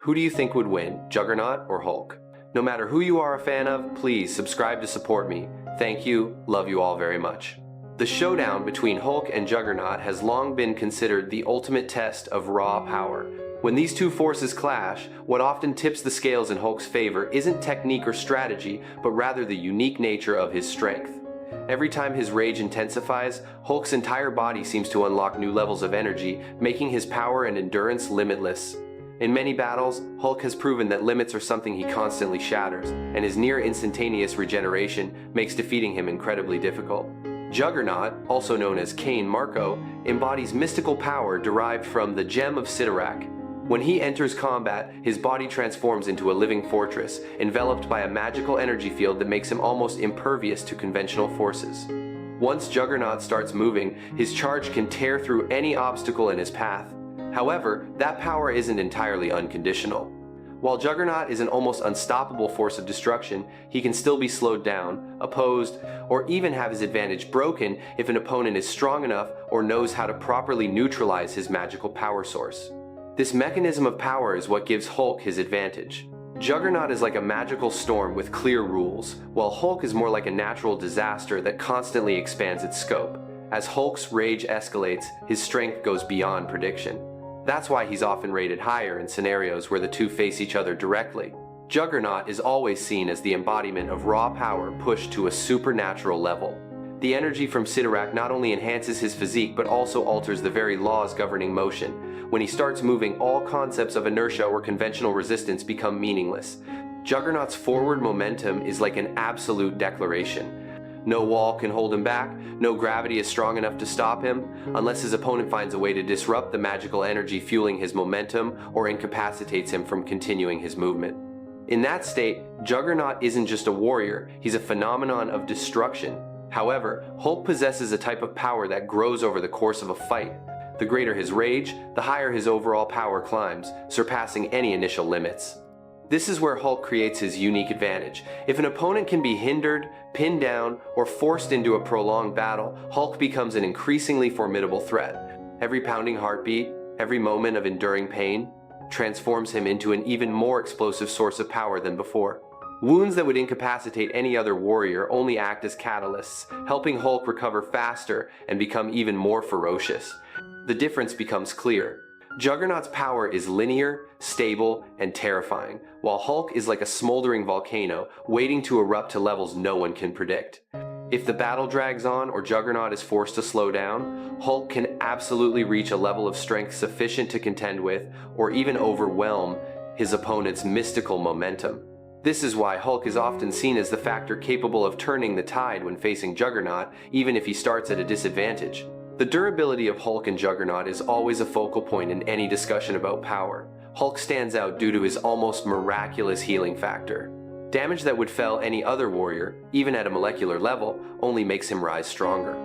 Who do you think would win, Juggernaut or Hulk? No matter who you are a fan of, please subscribe to support me. Thank you, love you all very much. The showdown between Hulk and Juggernaut has long been considered the ultimate test of raw power. When these two forces clash, what often tips the scales in Hulk's favor isn't technique or strategy, but rather the unique nature of his strength. Every time his rage intensifies, Hulk's entire body seems to unlock new levels of energy, making his power and endurance limitless. In many battles, Hulk has proven that limits are something he constantly shatters, and his near-instantaneous regeneration makes defeating him incredibly difficult. Juggernaut, also known as Cain Marko, embodies mystical power derived from the Gem of Cyttorak. When he enters combat, his body transforms into a living fortress, enveloped by a magical energy field that makes him almost impervious to conventional forces. Once Juggernaut starts moving, his charge can tear through any obstacle in his path. However, that power isn't entirely unconditional. While Juggernaut is an almost unstoppable force of destruction, he can still be slowed down, opposed, or even have his advantage broken if an opponent is strong enough or knows how to properly neutralize his magical power source. This mechanism of power is what gives Hulk his advantage. Juggernaut is like a magical storm with clear rules, while Hulk is more like a natural disaster that constantly expands its scope. As Hulk's rage escalates, his strength goes beyond prediction. That's why he's often rated higher in scenarios where the two face each other directly. Juggernaut is always seen as the embodiment of raw power pushed to a supernatural level. The energy from Cyttorak not only enhances his physique but also alters the very laws governing motion. When he starts moving, all concepts of inertia or conventional resistance become meaningless. Juggernaut's forward momentum is like an absolute declaration. No wall can hold him back, no gravity is strong enough to stop him, unless his opponent finds a way to disrupt the magical energy fueling his momentum or incapacitates him from continuing his movement. In that state, Juggernaut isn't just a warrior, he's a phenomenon of destruction. However, Hulk possesses a type of power that grows over the course of a fight. The greater his rage, the higher his overall power climbs, surpassing any initial limits. This is where Hulk creates his unique advantage. If an opponent can be hindered, pinned down, or forced into a prolonged battle, Hulk becomes an increasingly formidable threat. Every pounding heartbeat, every moment of enduring pain, transforms him into an even more explosive source of power than before. Wounds that would incapacitate any other warrior only act as catalysts, helping Hulk recover faster and become even more ferocious. The difference becomes clear. Juggernaut's power is linear, stable, and terrifying, while Hulk is like a smoldering volcano, waiting to erupt to levels no one can predict. If the battle drags on or Juggernaut is forced to slow down, Hulk can absolutely reach a level of strength sufficient to contend with, or even overwhelm, his opponent's mystical momentum. This is why Hulk is often seen as the factor capable of turning the tide when facing Juggernaut, even if he starts at a disadvantage. The durability of Hulk and Juggernaut is always a focal point in any discussion about power. Hulk stands out due to his almost miraculous healing factor. Damage that would fell any other warrior, even at a molecular level, only makes him rise stronger.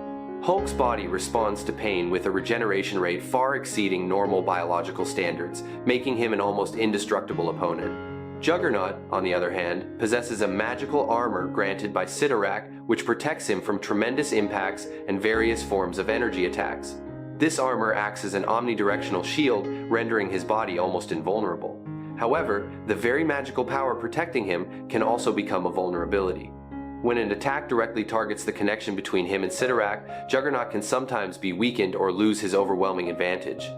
Hulk's body responds to pain with a regeneration rate far exceeding normal biological standards, making him an almost indestructible opponent. Juggernaut, on the other hand, possesses a magical armor granted by Cyttorak which protects him from tremendous impacts and various forms of energy attacks. This armor acts as an omnidirectional shield, rendering his body almost invulnerable. However, the very magical power protecting him can also become a vulnerability. When an attack directly targets the connection between him and Cyttorak, Juggernaut can sometimes be weakened or lose his overwhelming advantage.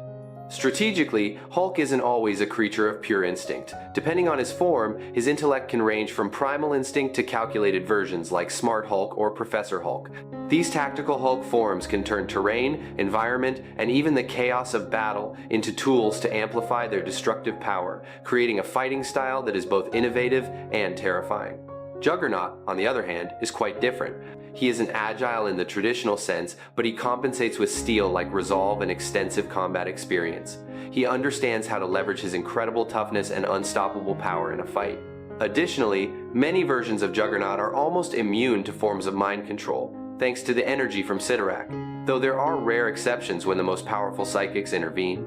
Strategically, Hulk isn't always a creature of pure instinct. Depending on his form, his intellect can range from primal instinct to calculated versions like Smart Hulk or Professor Hulk. These tactical Hulk forms can turn terrain, environment, and even the chaos of battle into tools to amplify their destructive power, creating a fighting style that is both innovative and terrifying. Juggernaut, on the other hand, is quite different. He isn't agile in the traditional sense, but he compensates with steel like resolve and extensive combat experience. He understands how to leverage his incredible toughness and unstoppable power in a fight. Additionally, many versions of Juggernaut are almost immune to forms of mind control, thanks to the energy from Cyttorak, though there are rare exceptions when the most powerful psychics intervene.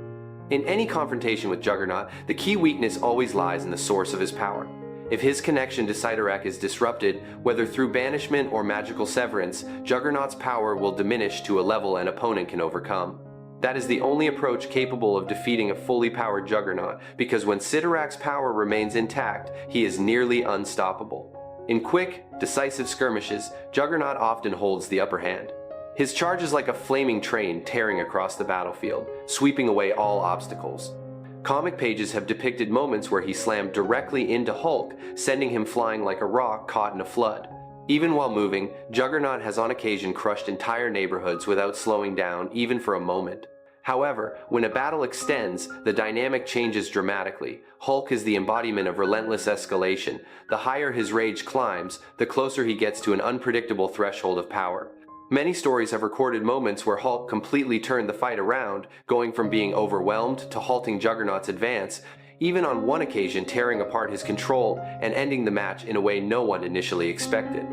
In any confrontation with Juggernaut, the key weakness always lies in the source of his power. If his connection to Cyttorak is disrupted, whether through banishment or magical severance, Juggernaut's power will diminish to a level an opponent can overcome. That is the only approach capable of defeating a fully powered Juggernaut, because when Cyttorak's power remains intact, he is nearly unstoppable. In quick, decisive skirmishes, Juggernaut often holds the upper hand. His charge is like a flaming train tearing across the battlefield, sweeping away all obstacles. Comic pages have depicted moments where he slammed directly into Hulk, sending him flying like a rock caught in a flood. Even while moving, Juggernaut has on occasion crushed entire neighborhoods without slowing down even for a moment. However, when a battle extends, the dynamic changes dramatically. Hulk is the embodiment of relentless escalation. The higher his rage climbs, the closer he gets to an unpredictable threshold of power. Many stories have recorded moments where Hulk completely turned the fight around, going from being overwhelmed to halting Juggernaut's advance, even on one occasion tearing apart his control and ending the match in a way no one initially expected.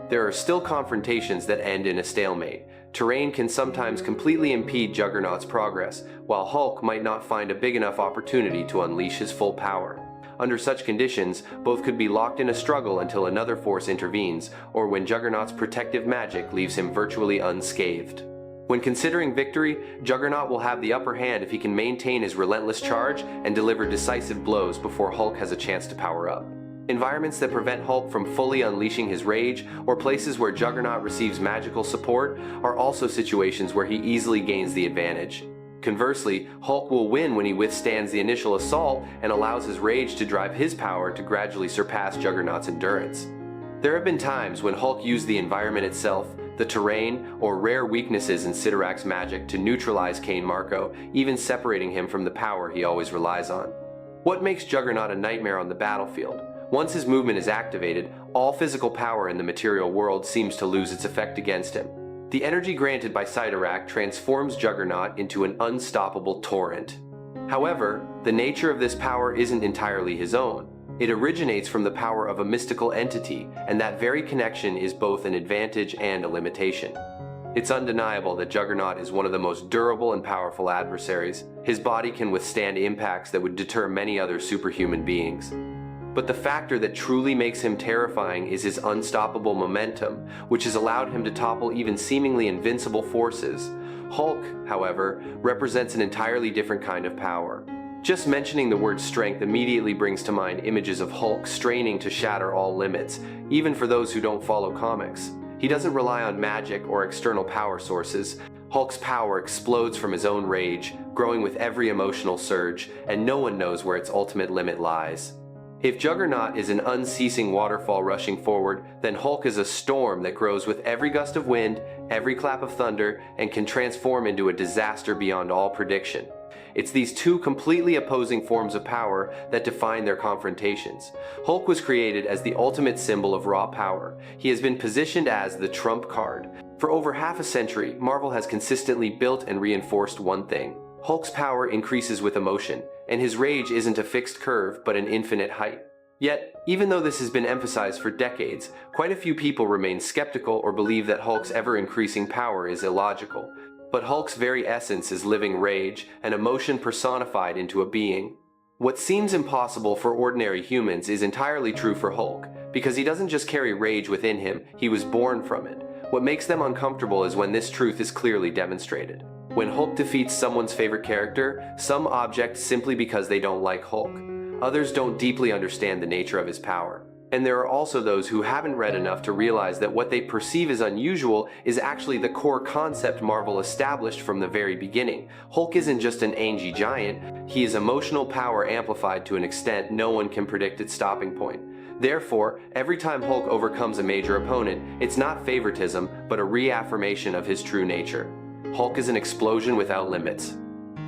There are still confrontations that end in a stalemate. Terrain can sometimes completely impede Juggernaut's progress, while Hulk might not find a big enough opportunity to unleash his full power. Under such conditions, both could be locked in a struggle until another force intervenes, or when Juggernaut's protective magic leaves him virtually unscathed. When considering victory, Juggernaut will have the upper hand if he can maintain his relentless charge and deliver decisive blows before Hulk has a chance to power up. Environments that prevent Hulk from fully unleashing his rage, or places where Juggernaut receives magical support, are also situations where he easily gains the advantage. Conversely, Hulk will win when he withstands the initial assault and allows his rage to drive his power to gradually surpass Juggernaut's endurance. There have been times when Hulk used the environment itself, the terrain, or rare weaknesses in Cyttorak's magic to neutralize Cain Marko, even separating him from the power he always relies on. What makes Juggernaut a nightmare on the battlefield? Once his movement is activated, all physical power in the material world seems to lose its effect against him. The energy granted by Cyttorak transforms Juggernaut into an unstoppable torrent. However, the nature of this power isn't entirely his own. It originates from the power of a mystical entity, and that very connection is both an advantage and a limitation. It's undeniable that Juggernaut is one of the most durable and powerful adversaries. His body can withstand impacts that would deter many other superhuman beings. But the factor that truly makes him terrifying is his unstoppable momentum, which has allowed him to topple even seemingly invincible forces. Hulk, however, represents an entirely different kind of power. Just mentioning the word strength immediately brings to mind images of Hulk straining to shatter all limits, even for those who don't follow comics. He doesn't rely on magic or external power sources. Hulk's power explodes from his own rage, growing with every emotional surge, and no one knows where its ultimate limit lies. If Juggernaut is an unceasing waterfall rushing forward, then Hulk is a storm that grows with every gust of wind, every clap of thunder, and can transform into a disaster beyond all prediction. It's these two completely opposing forms of power that define their confrontations. Hulk was created as the ultimate symbol of raw power. He has been positioned as the trump card. For over half a century, Marvel has consistently built and reinforced one thing. Hulk's power increases with emotion, and his rage isn't a fixed curve but an infinite height. Yet, even though this has been emphasized for decades, quite a few people remain skeptical or believe that Hulk's ever-increasing power is illogical. But Hulk's very essence is living rage, an emotion personified into a being. What seems impossible for ordinary humans is entirely true for Hulk, because he doesn't just carry rage within him, he was born from it. What makes them uncomfortable is when this truth is clearly demonstrated. When Hulk defeats someone's favorite character, some object simply because they don't like Hulk. Others don't deeply understand the nature of his power. And there are also those who haven't read enough to realize that what they perceive as unusual is actually the core concept Marvel established from the very beginning. Hulk isn't just an angy giant, he is emotional power amplified to an extent no one can predict its stopping point. Therefore, every time Hulk overcomes a major opponent, it's not favoritism, but a reaffirmation of his true nature. Hulk is an explosion without limits.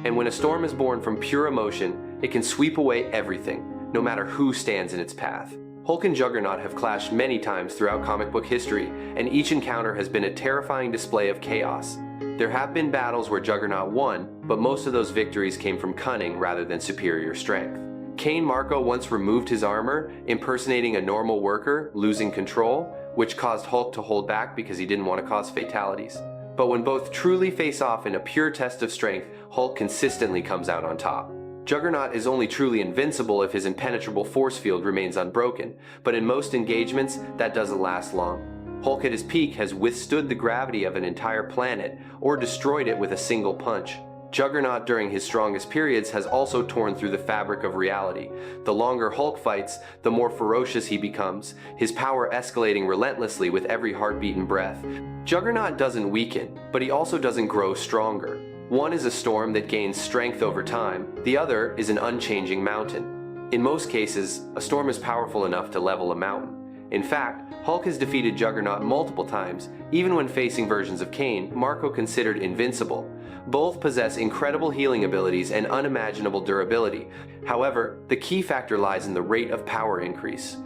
And when a storm is born from pure emotion, it can sweep away everything, no matter who stands in its path. Hulk and Juggernaut have clashed many times throughout comic book history, and each encounter has been a terrifying display of chaos. There have been battles where Juggernaut won, but most of those victories came from cunning rather than superior strength. Cain Marko once removed his armor, impersonating a normal worker, losing control, which caused Hulk to hold back because he didn't want to cause fatalities. But when both truly face off in a pure test of strength, Hulk consistently comes out on top. Juggernaut is only truly invincible if his impenetrable force field remains unbroken, but in most engagements, that doesn't last long. Hulk at his peak has withstood the gravity of an entire planet, or destroyed it with a single punch. Juggernaut during his strongest periods has also torn through the fabric of reality. The longer Hulk fights, the more ferocious he becomes, his power escalating relentlessly with every heartbeat and breath. Juggernaut doesn't weaken, but he also doesn't grow stronger. One is a storm that gains strength over time, the other is an unchanging mountain. In most cases, a storm is powerful enough to level a mountain. In fact, Hulk has defeated Juggernaut multiple times, even when facing versions of Cain Marko considered invincible. Both possess incredible healing abilities and unimaginable durability. However, the key factor lies in the rate of power increase.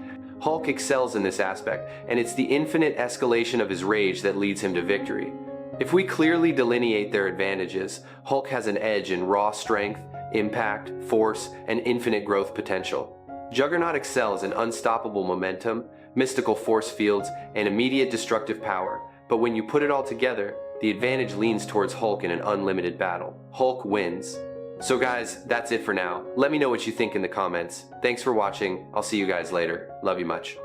Hulk excels in this aspect, and it's the infinite escalation of his rage that leads him to victory. If we clearly delineate their advantages, Hulk has an edge in raw strength, impact, force, and infinite growth potential. Juggernaut excels in unstoppable momentum, mystical force fields, and immediate destructive power, but when you put it all together, the advantage leans towards Hulk in an unlimited battle. Hulk wins. So guys, that's it for now. Let me know what you think in the comments. Thanks for watching. I'll see you guys later. Love you much.